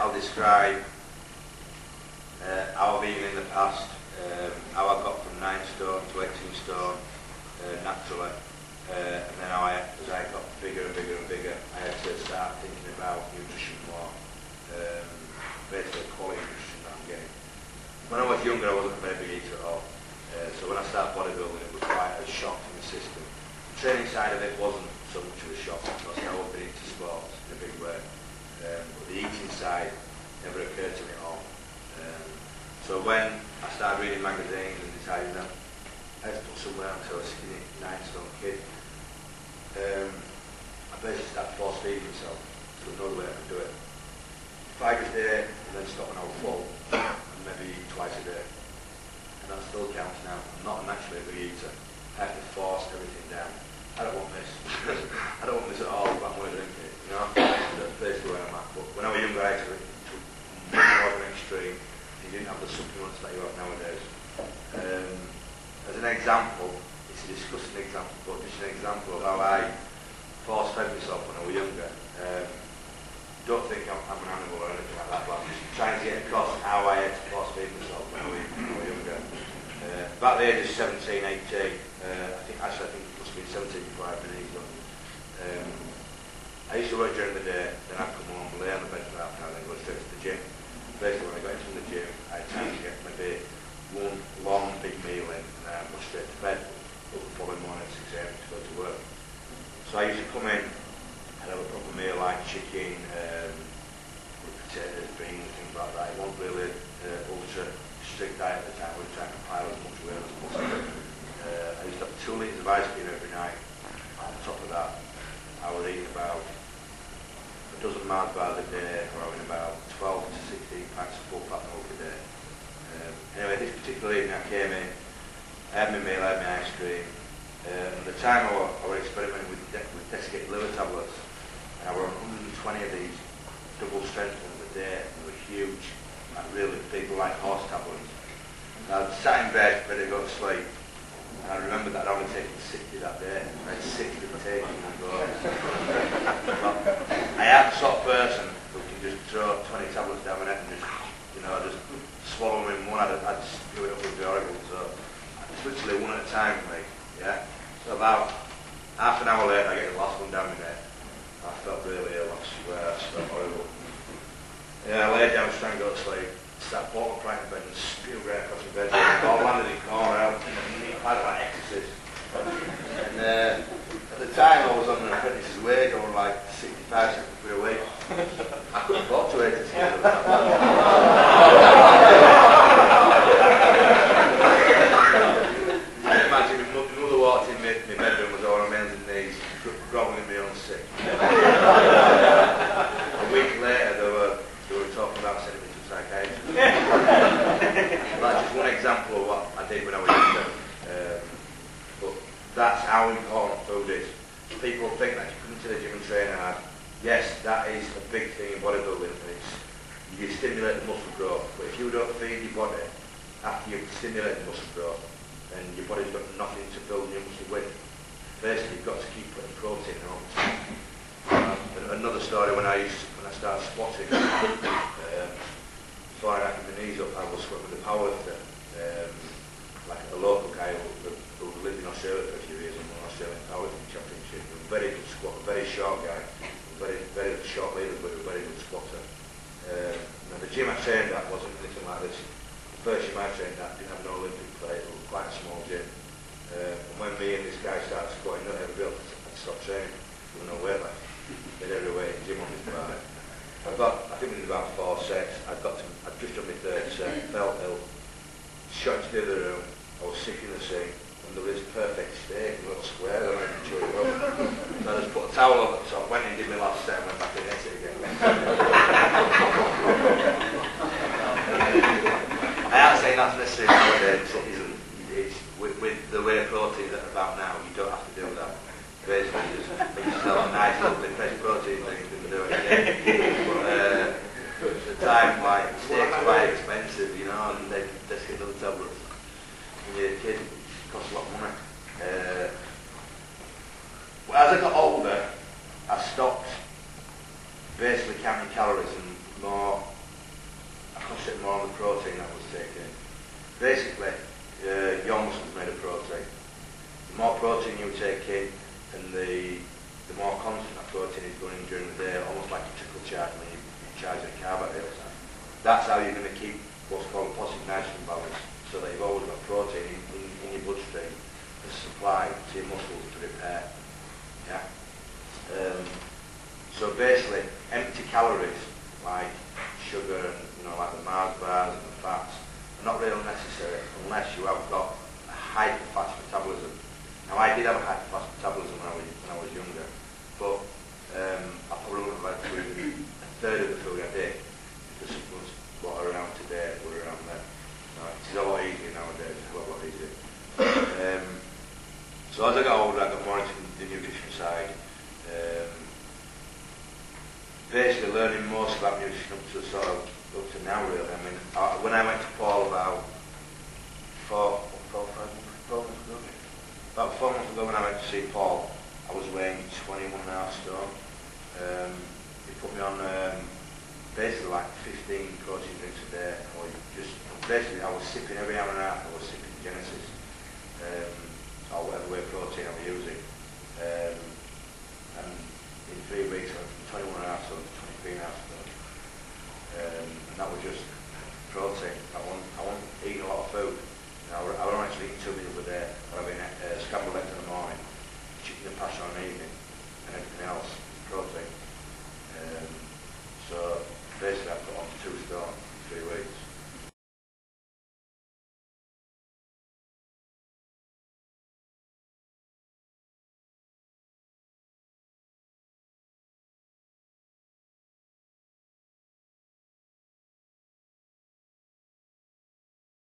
I'll describe how I've eaten in the past, how I got from 9 stone to 18 stone naturally, and then how as I got bigger and bigger and bigger, I had to start thinking about nutrition more, basically quality nutrition that I'm getting. When I was younger, I wasn't a very big eater at all, so when I started bodybuilding, it was quite a shock to the system. The training side of it wasn't so much of a shock, because I was been into sports in a big way, but the eating side never occurred to me at all. So when I started reading magazines and decided that I had to put somewhere until a skinny 9-stone kid, I basically started force feeding myself. So there's no other way I could do it. 5 a day and then stop when I was full, and maybe eat twice a day. And that still counts now. I'm not naturally a big eater. I have to force everything down. I don't want this. I don't want this at all, but I'm going to drink it. You know, that's basically where I'm at. But when I was younger, I had to more of an extreme. You didn't have the supplements that you have nowadays. As an example, it's a disgusting example, but just an example of how I force-fed myself when I was younger. Don't think I'm an animal or anything like that, but I'm just trying to get across how I had to force-feed myself when I was younger. About the age of 17, 18, I think it must have been 17 before I had my knees done. I used to work during the day, then I'd come home, lay on the bed for half an hour, then go straight to the gym. Basically, when I got into the gym, I had time to get maybe one long big meal in, and then I'd go straight to bed, but the following morning at 6 AM to go to work. So I used to come in and have a proper meal like chicken, with potatoes, beans, things like that. It wasn't really ultra strict diet at the time. We were trying to pile as much weight as possible. I used to have 2 litres of ice cream every night. On top of that, I was eating about a dozen Mars bars a day, or having about 12 to 16 packs of full fat milk a day. Anyway, this particular evening I came in, I had my meal, I had my ice cream. At the time I was experimenting with desiccated liver tablets, and I were on 120 of these double strength ones a day. They were huge, like really big, like horse tablets. And I sat in bed, ready to go to sleep, and I remembered that I'd only taken 60 that day. I had 60 to take in one go. I am the sort of person who can just throw 20 tablets down my neck and just, just swallow them in one. I'd screw it up, it would be horrible. So it's literally one at a time for me. Yeah. So about half an hour later, I get the last one down my neck. I felt really ill. I swear, I felt horrible. Yeah, I laid down, trying to go to sleep. Sat bottom right in bed and spewed right across the bed. All landed in corner out. I had like exorcist. And at the time, I was on an apprentice's wage. I was like 65 cents a week. I couldn't afford to eat this. Walked in my bedroom was all on my hands and knees, grovelling me on sick. A week later they were talking about sending me to a psychiatrist. That's just one example of what I did when I was younger. But that's how important food is. People think that you come into the gym and train hard. Yes, that is a big thing in bodybuilding. You stimulate the muscle growth, but if you don't feed your body after you've stimulated the muscle growth, and your body's got nothing to build your muscle with. Basically, you've got to keep putting protein in all the time. Another story, when I started squatting, before I had my knees up, I was squatting with a powerlifter, like a local guy who lived in Australia for a few years and won an Australian powerlifting championship. He was a very good squatter, very short guy, very short leader, but a very good squatter. Now the gym I trained at wasn't anything like this. The first gym I trained at didn't have no Olympic plate. It was quite a small gym. And when me and this guy started squatting, not everybody else had stopped training. There was no weight left. They had every weight in the gym on this bar. I think we did about 4 sets. I'd just done my 3rd set, felt ill, shot into the other room. I was sick in the sink, and there was this perfect steak, a little square that I could chew it up. So I just put a towel over the top, went in, did my last set, and went back in and ate it again. I am saying that's necessary nowadays. It's with the way proteins are about now, you don't have to do that. Basically, just make yourself a nice lovely fresh protein thing and do it again. But at the time, like, steak's quite expensive, and they just get little tablets. When you're a kid, it costs a lot of money. Well, as I got older, I stopped basically counting calories and more more protein you take in, and the more constant that protein is going in during the day, almost like a trickle charge when you charge a car battery outside. That's how you're going to keep what's called a positive nitrogen balance, so that you've always got protein in your bloodstream to supply to your muscles to repair. Yeah. So basically, empty calories like sugar and like the Mars bars and the fats are not really necessary unless you have got a hyper-fast metabolism. Now I did have a hyper-fast metabolism when I was younger, but I probably wouldn't have had to eat a third of the food I did if the supplements what are around today were around then. It's a lot easier nowadays, it's a lot easier. So as I got older, I got more into the nutrition side. Basically learning most about nutrition up to now really. I mean, when I went to Paul about 4 months ago when I went to see Paul, I was weighing 21.5 stone. He put me on basically like 15 protein drinks a day. Basically I was sipping every hour and a half, I was sipping Genesis.